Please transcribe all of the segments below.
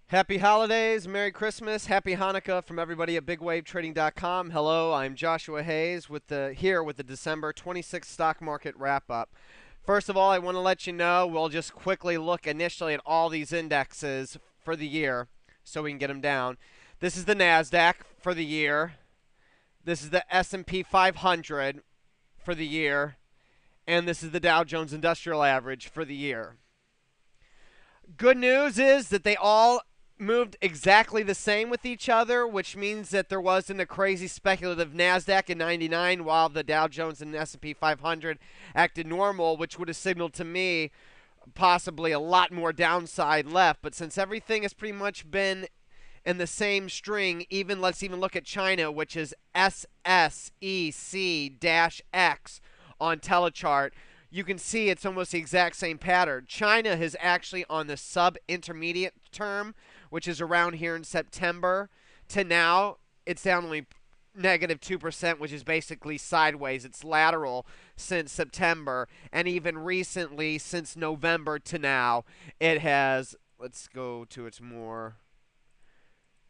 Happy holidays, Merry Christmas, Happy Hanukkah from everybody at BigWaveTrading.com. Hello, I'm Joshua Hayes here with the December 26th stock market wrap up. First of all, I want to let you know we'll just quickly look initially at all these indexes for the year so we can get them down. This is the Nasdaq for the year. This is the S&P 500 for the year, and this is the Dow Jones Industrial Average for the year. Good news is that they all moved exactly the same with each other, which means that there wasn't a crazy speculative Nasdaq in 99 while the Dow Jones and S&P 500 acted normal, which would have signaled to me possibly a lot more downside left. But since everything has pretty much been in the same string, let's even look at China, which is SSEC-X on Telechart. You can see it's almost the exact same pattern. China is actually on the sub-intermediate term, which is around here in September, to now it's down only negative 2%, which is basically sideways. It's lateral since September, and even recently, since November to now, it has, let's go to its more,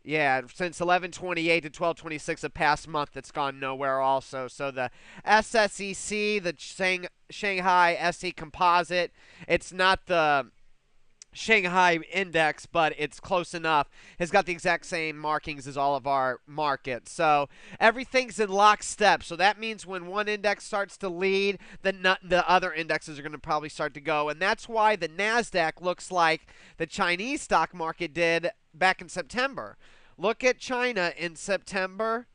yeah, since 11/28 to 12/26, the past month, it's gone nowhere also. So the SSEC, the Shanghai SE Composite, it's not the Shanghai index, but it's close enough. Has got the exact same markings as all of our markets. So everything's in lockstep. So that means when one index starts to lead, the other indexes are going to probably start to go. And that's why the NASDAQ looks like the Chinese stock market did back in September. Look at China in September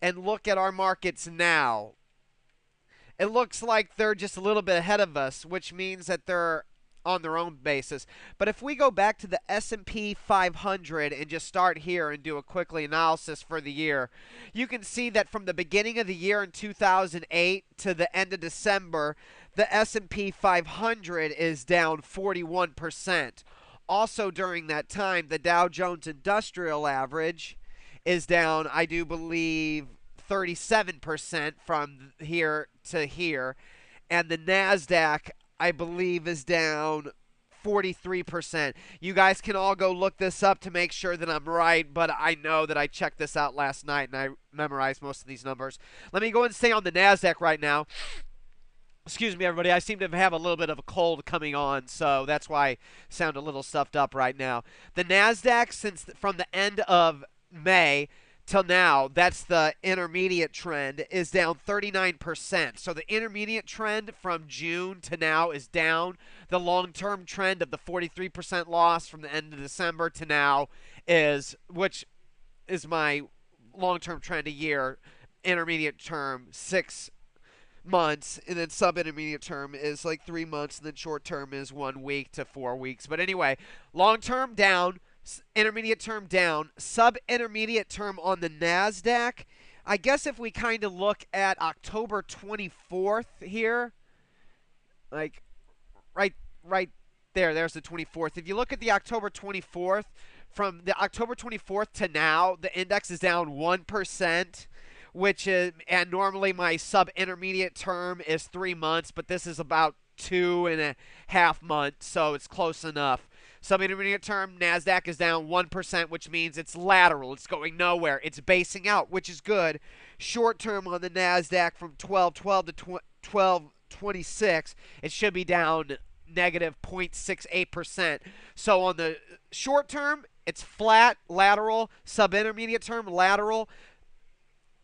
and look at our markets now. It looks like they're just a little bit ahead of us, which means that they're on their own basis. But if we go back to the S&P 500 and just start here and do a quickly analysis for the year, you can see that from the beginning of the year in 2008 to the end of December, the S&P 500 is down 41%. Also during that time, the Dow Jones Industrial Average is down, I do believe, 37% from here to here. And the NASDAQ, I believe, is down 43%. You guys can all go look this up to make sure that I'm right, but I know that I checked this out last night and I memorized most of these numbers. Let me go and stay on the NASDAQ right now. Excuse me, everybody. I seem to have a little bit of a cold coming on, so that's why I sound a little stuffed up right now. The NASDAQ, from the end of May till now, that's the intermediate trend, is down 39%. So the intermediate trend from June to now is down. The long-term trend of the 43% loss from the end of December to now which is my long-term trend a year, intermediate term 6 months, and then sub-intermediate term is like 3 months, and then short term is 1 week to 4 weeks. But anyway, long term down, intermediate term down, sub-intermediate term on the NASDAQ. I guess if we kind of look at October 24th here, like right there's the 24th. If you look at the October 24th, from the October 24th to now, the index is down 1%. And normally my sub-intermediate term is 3 months, but this is about 2.5 months, so it's close enough. Sub-intermediate term, NASDAQ is down 1%, which means it's lateral. It's going nowhere. It's basing out, which is good. Short term on the NASDAQ from 12/12 to 12/26, it should be down negative 0.68%. So on the short term, it's flat, lateral. Sub-intermediate term, lateral.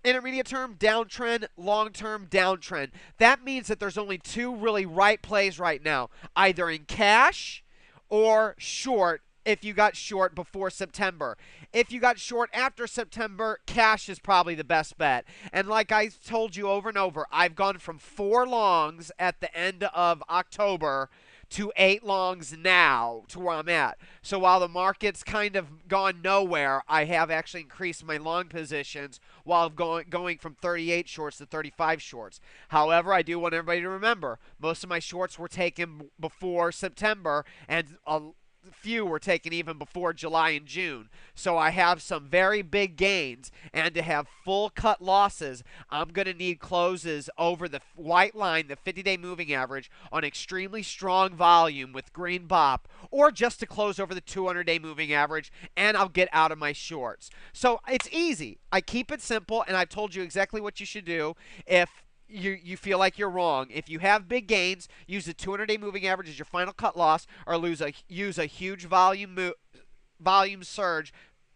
Intermediate term, downtrend. Long term, downtrend. That means that there's only two really right plays right now, either in cash or short if you got short before September. If you got short after September, cash is probably the best bet. And like I told you over and over, I've gone from 4 longs at the end of October to 8 longs now to where I'm at. So while the market's kind of gone nowhere, I have actually increased my long positions while going from 38 shorts to 35 shorts. However, I do want everybody to remember, most of my shorts were taken before September, and few were taken even before July and June. So I have some very big gains, and to have full cut losses, I'm going to need closes over the white line, the 50-day moving average, on extremely strong volume with green bop, or just to close over the 200-day moving average, and I'll get out of my shorts. So it's easy. I keep it simple, and I've told you exactly what you should do if you feel like you're wrong. If you have big gains, use the 200-day moving average as your final cut loss, or use a huge volume surge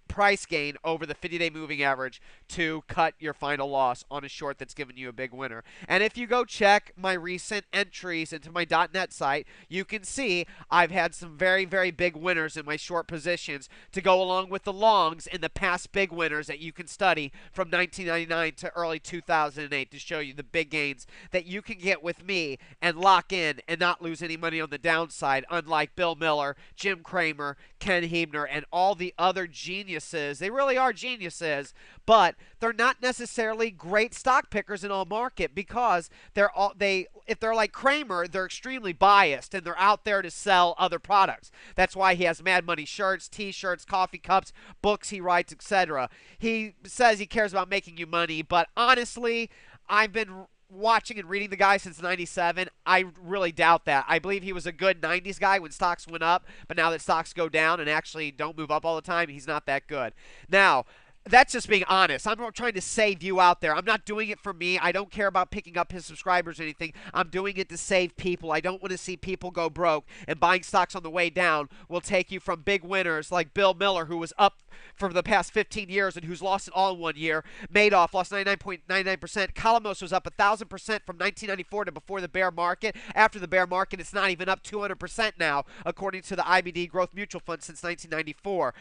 price gain over the 50-day moving average to cut your final loss on a short that's given you a big winner. And if you go check my recent entries into my .net site, you can see I've had some very, very big winners in my short positions to go along with the longs in the past big winners that you can study from 1999 to early 2008 to show you the big gains that you can get with me and lock in and not lose any money on the downside, unlike Bill Miller, Jim Cramer, Ken Hebner, and all the other geniuses. They really are geniuses, but they're not necessarily great stock pickers in all market, because if they're like Cramer, they're extremely biased and they're out there to sell other products. That's why he has Mad Money shirts, t-shirts, coffee cups, books he writes, etc. He says he cares about making you money, but honestly, I've been watching and reading the guy since 97. I really doubt that. I believe he was a good 90s guy when stocks went up, but now that stocks go down and actually don't move up all the time, he's not that good. Now, that's just being honest. I'm not trying to save you out there. I'm not doing it for me. I don't care about picking up his subscribers or anything. I'm doing it to save people. I don't want to see people go broke, and buying stocks on the way down will take you from big winners like Bill Miller, who was up for the past 15 years and who's lost it all in 1 year. Madoff lost 99.99%. Calamos was up 1,000% from 1994 to before the bear market. After the bear market, it's not even up 200% now, according to the IBD Growth Mutual Fund since 1994.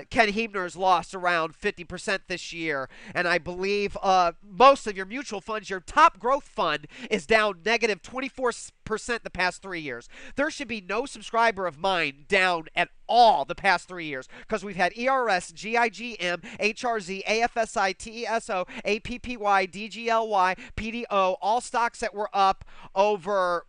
Ken Hebner's lost around 50% this year, and I believe most of your mutual funds, your top growth fund is down negative 24% the past 3 years. There should be no subscriber of mine down at all the past 3 years, because we've had ERS, GIGM, HRZ, AFSI, TESO, APPY, DGLY, PDO, all stocks that were up over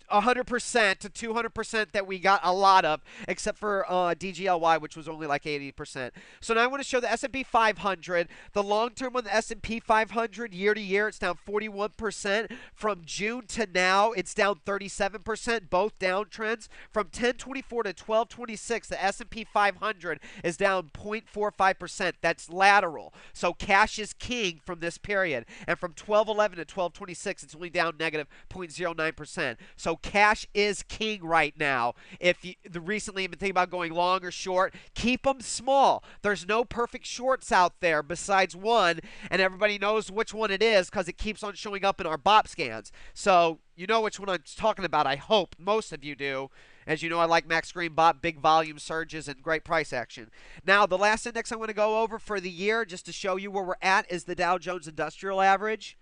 100% to 200% that we got a lot of, except for DGLY, which was only like 80%. So now I want to show the S&P 500. The long term on the S&P 500 year to year, it's down 41%. From June to now, it's down 37%, both downtrends. From 1024 to 1226, the S&P 500 is down 0.45%. That's lateral. So cash is king from this period. And from 1211 to 1226, it's only down negative 0.09%. So cash is king right now. If you recently have been thinking about going long or short, keep them small. There's no perfect shorts out there besides one, and everybody knows which one it is because it keeps on showing up in our BOP scans. So you know which one I'm talking about. I hope most of you do. As you know, I like Max Green BOP, big volume surges, and great price action. Now, the last index I'm going to go over for the year, just to show you where we're at, is the Dow Jones Industrial Average.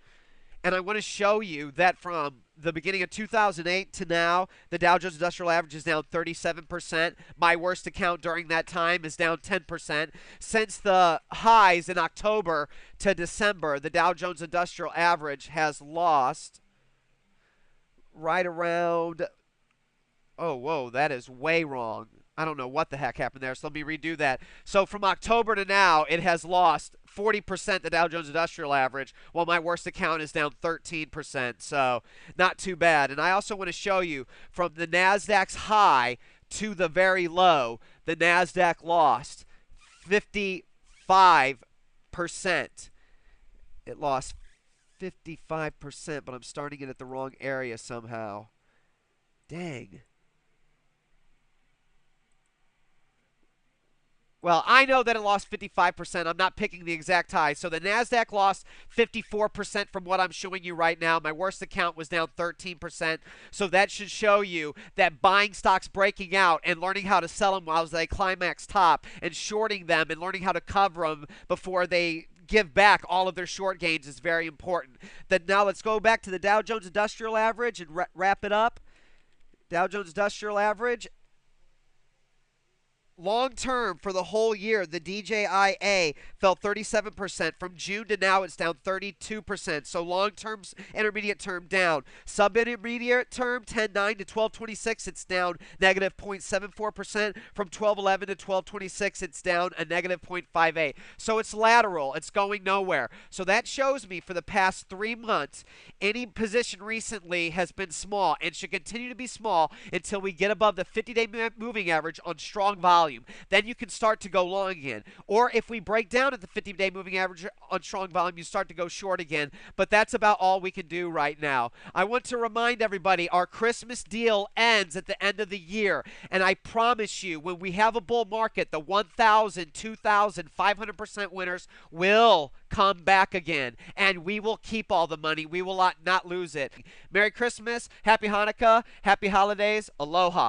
And I want to show you that from the beginning of 2008 to now, the Dow Jones Industrial Average is down 37%. My worst account during that time is down 10%. Since the highs in October to December, the Dow Jones Industrial Average has lost right around... Oh, whoa, that is way wrong. I don't know what the heck happened there, so let me redo that. So from October to now, it has lost 40%, the Dow Jones Industrial Average, while my worst account is down 13%, so not too bad. And I also want to show you from the NASDAQ's high to the very low, the NASDAQ lost 55%. It lost 55%, but I'm starting it at the wrong area somehow. Dang. Well, I know that it lost 55%. I'm not picking the exact high. So the NASDAQ lost 54% from what I'm showing you right now. My worst account was down 13%. So that should show you that buying stocks breaking out and learning how to sell them while they climax top and shorting them and learning how to cover them before they give back all of their short gains is very important. Then now let's go back to the Dow Jones Industrial Average and wrap it up. Dow Jones Industrial Average. Long term for the whole year, the DJIA fell 37%. From June to now, it's down 32%. So long term, intermediate term down. Sub intermediate term, 10.9 to 12.26, it's down negative 0.74%. From 12.11 to 12.26, it's down a negative 0.58. So it's lateral. It's going nowhere. So that shows me for the past 3 months, any position recently has been small and should continue to be small until we get above the 50-day moving average on strong volume. Then you can start to go long again. Or if we break down at the 50-day moving average on strong volume, you start to go short again. But that's about all we can do right now. I want to remind everybody our Christmas deal ends at the end of the year. And I promise you, when we have a bull market, the 1,000, 2,000, 500% winners will come back again. And we will keep all the money. We will not lose it. Merry Christmas. Happy Hanukkah. Happy holidays. Aloha.